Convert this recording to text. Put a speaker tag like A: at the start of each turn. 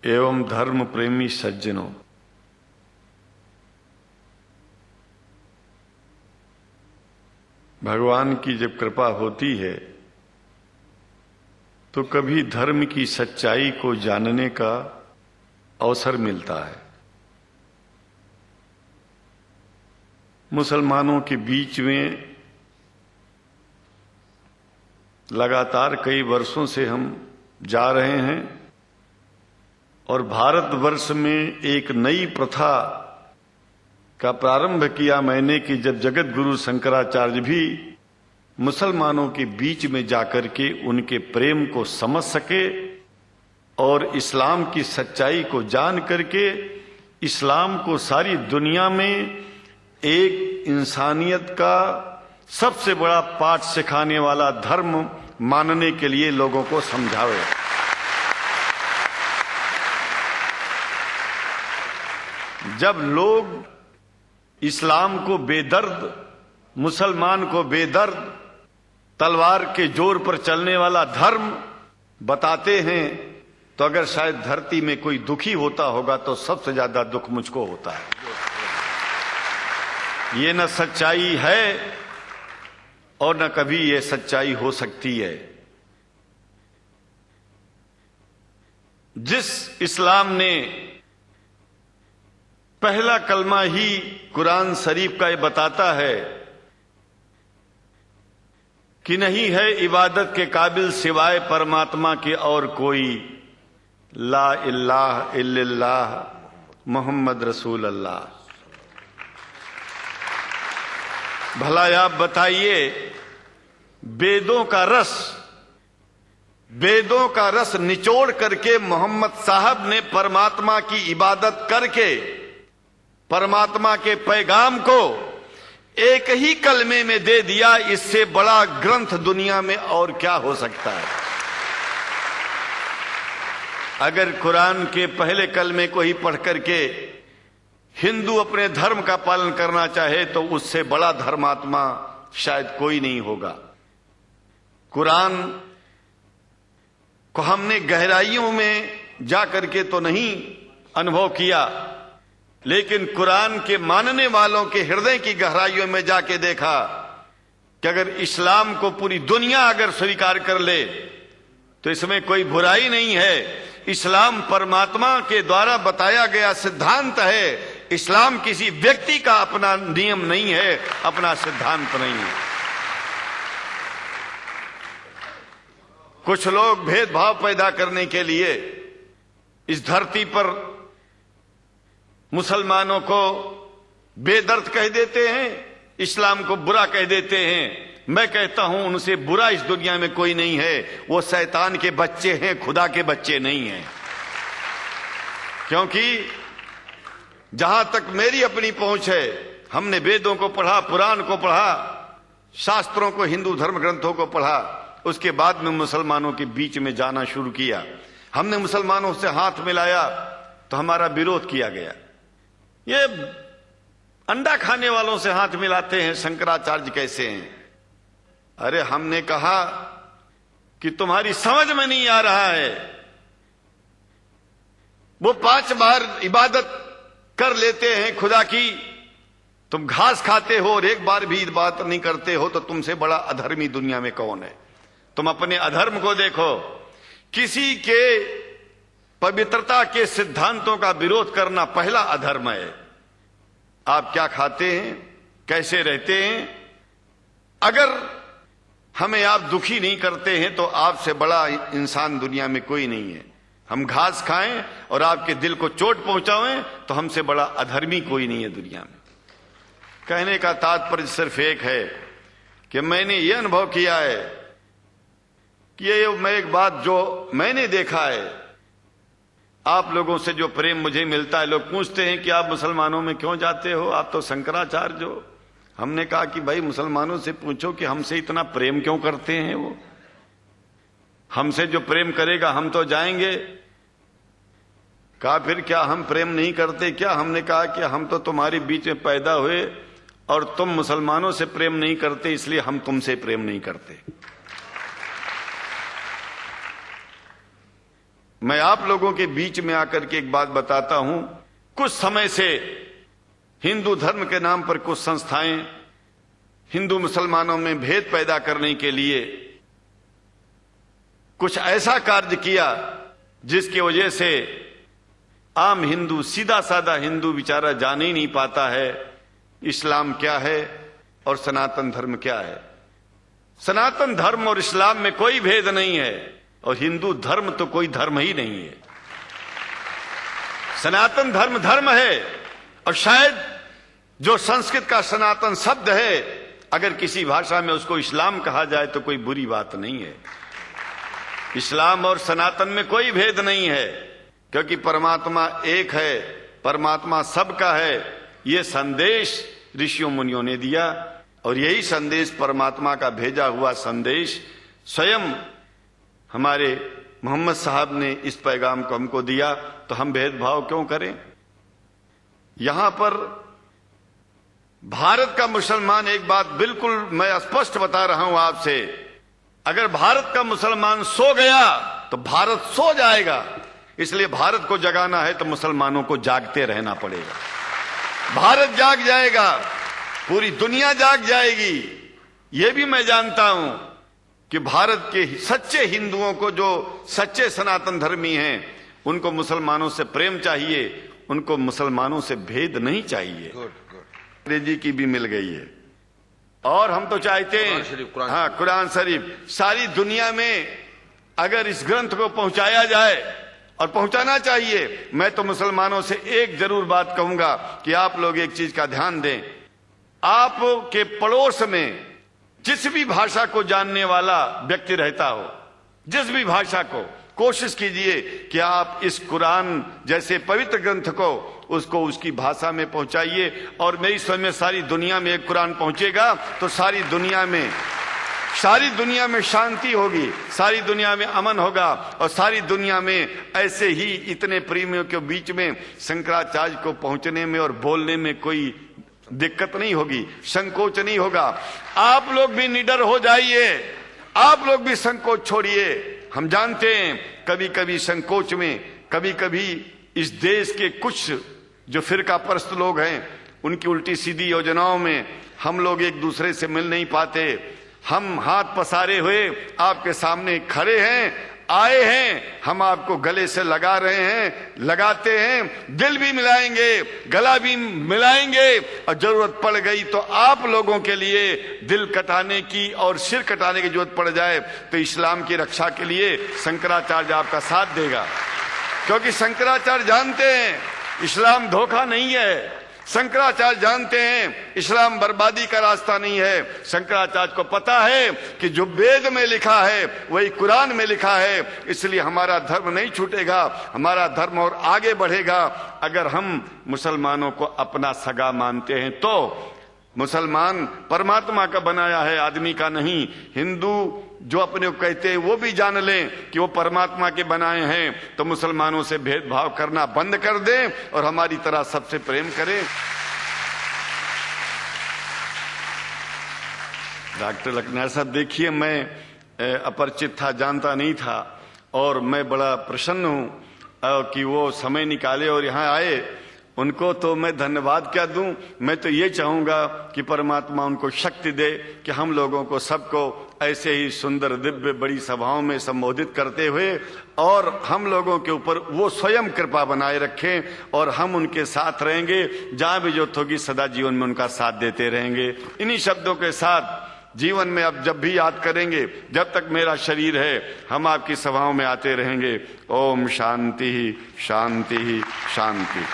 A: एवं धर्म प्रेमी सज्जनों, भगवान की जब कृपा होती है तो कभी धर्म की सच्चाई को जानने का अवसर मिलता है। मुसलमानों के बीच में लगातार कई वर्षों से हम जा रहे हैं और भारतवर्ष में एक नई प्रथा का प्रारंभ किया मैंने कि जब जगत गुरु शंकराचार्य भी मुसलमानों के बीच में जाकर के उनके प्रेम को समझ सके और इस्लाम की सच्चाई को जान करके इस्लाम को सारी दुनिया में एक इंसानियत का सबसे बड़ा पाठ सिखाने वाला धर्म मानने के लिए लोगों को समझावे। जब लोग इस्लाम को बेदर्द, मुसलमान को बेदर्द, तलवार के जोर पर चलने वाला धर्म बताते हैं तो अगर शायद धरती में कोई दुखी होता होगा तो सबसे ज्यादा दुख मुझको होता है। ये न सच्चाई है और न कभी ये सच्चाई हो सकती है। जिस इस्लाम ने पहला कलमा ही कुरान शरीफ का ये बताता है कि नहीं है इबादत के काबिल सिवाय परमात्मा के और कोई, ला इलाहा इल्लल्लाह मुहम्मद रसूल अल्लाह। भला आप बताइए, वेदों का रस निचोड़ करके मोहम्मद साहब ने परमात्मा की इबादत करके परमात्मा के पैगाम को एक ही कलमे में दे दिया। इससे बड़ा ग्रंथ दुनिया में और क्या हो सकता है। अगर कुरान के पहले कलमे को ही पढ़ करके हिंदू अपने धर्म का पालन करना चाहे तो उससे बड़ा धर्मात्मा शायद कोई नहीं होगा। कुरान को हमने गहराइयों में जा करके तो नहीं अनुभव किया, लेकिन कुरान के मानने वालों के हृदय की गहराइयों में जाके देखा कि अगर इस्लाम को पूरी दुनिया अगर स्वीकार कर ले तो इसमें कोई बुराई नहीं है। इस्लाम परमात्मा के द्वारा बताया गया सिद्धांत है। इस्लाम किसी व्यक्ति का अपना नियम नहीं है, अपना सिद्धांत नहीं है। कुछ लोग भेदभाव पैदा करने के लिए इस धरती पर मुसलमानों को बेदर्द कह देते हैं, इस्लाम को बुरा कह देते हैं। मैं कहता हूं उनसे बुरा इस दुनिया में कोई नहीं है। वो शैतान के बच्चे हैं, खुदा के बच्चे नहीं हैं। क्योंकि जहां तक मेरी अपनी पहुंच है, हमने वेदों को पढ़ा, पुराण को पढ़ा, शास्त्रों को, हिंदू धर्म ग्रंथों को पढ़ा। उसके बाद में मुसलमानों के बीच में जाना शुरू किया। हमने मुसलमानों से हाथ मिलाया तो हमारा विरोध किया गया। ये अंडा खाने वालों से हाथ मिलाते हैं, शंकराचार्य कैसे हैं? अरे हमने कहा कि तुम्हारी समझ में नहीं आ रहा है। वो 5 बार इबादत कर लेते हैं खुदा की, तुम घास खाते हो और एक बार भी इबादत नहीं करते हो, तो तुमसे बड़ा अधर्मी दुनिया में कौन है? तुम अपने अधर्म को देखो। किसी के पवित्रता के सिद्धांतों का विरोध करना पहला अधर्म है। आप क्या खाते हैं, कैसे रहते हैं, अगर हमें आप दुखी नहीं करते हैं तो आपसे बड़ा इंसान दुनिया में कोई नहीं है। हम घास खाएं और आपके दिल को चोट पहुंचाएं तो हमसे बड़ा अधर्मी कोई नहीं है दुनिया में। कहने का तात्पर्य सिर्फ एक है कि मैंने ये अनुभव किया है कि ये मैं एक बात जो मैंने देखा है, आप लोगों से जो प्रेम मुझे मिलता है, लोग पूछते हैं कि आप मुसलमानों में क्यों जाते हो, आप तो शंकराचार्य हो। हमने कहा कि भाई मुसलमानों से पूछो कि हमसे इतना प्रेम क्यों करते हैं। वो हमसे जो प्रेम करेगा हम तो जाएंगे। कहा फिर क्या हम प्रेम नहीं करते क्या? हमने कहा कि हम तो तुम्हारे बीच में पैदा हुए और तुम मुसलमानों से प्रेम नहीं करते, इसलिए हम तुमसे प्रेम नहीं करते। मैं आप लोगों के बीच में आकर के एक बात बताता हूं। कुछ समय से हिंदू धर्म के नाम पर कुछ संस्थाएं हिंदू मुसलमानों में भेद पैदा करने के लिए कुछ ऐसा कार्य किया जिसकी वजह से आम हिंदू, सीधा साधा हिंदू बेचारा जान ही नहीं पाता है इस्लाम क्या है और सनातन धर्म क्या है। सनातन धर्म और इस्लाम में कोई भेद नहीं है और हिंदू धर्म तो कोई धर्म ही नहीं है। सनातन धर्म धर्म है और शायद जो संस्कृत का सनातन शब्द है, अगर किसी भाषा में उसको इस्लाम कहा जाए तो कोई बुरी बात नहीं है। इस्लाम और सनातन में कोई भेद नहीं है, क्योंकि परमात्मा एक है, परमात्मा सबका है। ये संदेश ऋषियों मुनियों ने दिया और यही संदेश, परमात्मा का भेजा हुआ संदेश, स्वयं हमारे मोहम्मद साहब ने इस पैगाम को हमको दिया। तो हम भेदभाव क्यों करें? यहां पर भारत का मुसलमान, एक बात बिल्कुल मैं स्पष्ट बता रहा हूं आपसे, अगर भारत का मुसलमान सो गया तो भारत सो जाएगा। इसलिए भारत को जगाना है तो मुसलमानों को जागते रहना पड़ेगा। भारत जाग जाएगा, पूरी दुनिया जाग जाएगी। यह भी मैं जानता हूं कि भारत के सच्चे हिंदुओं को, जो सच्चे सनातन धर्मी हैं, उनको मुसलमानों से प्रेम चाहिए, उनको मुसलमानों से भेद नहीं चाहिए। अंग्रेजी की भी मिल गई है और हम तो चाहते हैं, हाँ, कुरान शरीफ सारी दुनिया में अगर इस ग्रंथ को पहुंचाया जाए, और पहुंचाना चाहिए। मैं तो मुसलमानों से एक जरूर बात कहूंगा कि आप लोग एक चीज का ध्यान दें। आपके पड़ोस में जिस भी भाषा को जानने वाला व्यक्ति रहता हो, जिस भी भाषा को, कोशिश कीजिए कि आप इस कुरान जैसे पवित्र ग्रंथ को उसको उसकी भाषा में पहुंचाइए। और मेरी समझ में सारी दुनिया में एक कुरान पहुंचेगा तो सारी दुनिया में शांति होगी, सारी दुनिया में अमन होगा और सारी दुनिया में ऐसे ही इतने प्रेमियों के बीच में शंकराचार्य को पहुंचने में और बोलने में कोई दिक्कत नहीं होगी, संकोच नहीं होगा। आप लोग भी निडर हो जाइए, आप लोग भी संकोच छोड़िए। हम जानते हैं कभी कभी संकोच में, कभी कभी इस देश के कुछ जो फिरका परस्त लोग हैं, उनकी उल्टी सीधी योजनाओं में हम लोग एक दूसरे से मिल नहीं पाते। हम हाथ पसारे हुए आपके सामने खड़े हैं, आए हैं, हम आपको गले से लगा रहे हैं, लगाते हैं, दिल भी मिलाएंगे, गला भी मिलाएंगे और जरूरत पड़ गई तो आप लोगों के लिए दिल कटाने की और सिर कटाने की जरूरत पड़ जाए तो इस्लाम की रक्षा के लिए शंकराचार्य आपका साथ देगा। क्योंकि शंकराचार्य जानते हैं इस्लाम धोखा नहीं है, शंकराचार्य जानते हैं इस्लाम बर्बादी का रास्ता नहीं है। शंकराचार्य को पता है कि जो वेद में लिखा है वही कुरान में लिखा है, इसलिए हमारा धर्म नहीं छूटेगा, हमारा धर्म और आगे बढ़ेगा। अगर हम मुसलमानों को अपना सगा मानते हैं तो मुसलमान परमात्मा का बनाया है, आदमी का नहीं। हिंदू जो अपने को कहते हैं वो भी जान लें कि वो परमात्मा के बनाए हैं, तो मुसलमानों से भेदभाव करना बंद कर दें और हमारी तरह सबसे प्रेम करें। डॉक्टर लखनार साहब, देखिए मैं अपरिचित था, जानता नहीं था और मैं बड़ा प्रसन्न हूं कि वो समय निकाले और यहाँ आए। उनको तो मैं धन्यवाद क्या दूं, मैं तो ये चाहूंगा कि परमात्मा उनको शक्ति दे कि हम लोगों को सबको ऐसे ही सुंदर दिव्य बड़ी सभाओं में संबोधित करते हुए और हम लोगों के ऊपर वो स्वयं कृपा बनाए रखें और हम उनके साथ रहेंगे, जहां भी जरूरत होगी सदा जीवन में उनका साथ देते रहेंगे। इन्हीं शब्दों के साथ जीवन में अब जब भी याद करेंगे, जब तक मेरा शरीर है, हम आपकी सभाओं में आते रहेंगे। ओम शांति शांति शांति।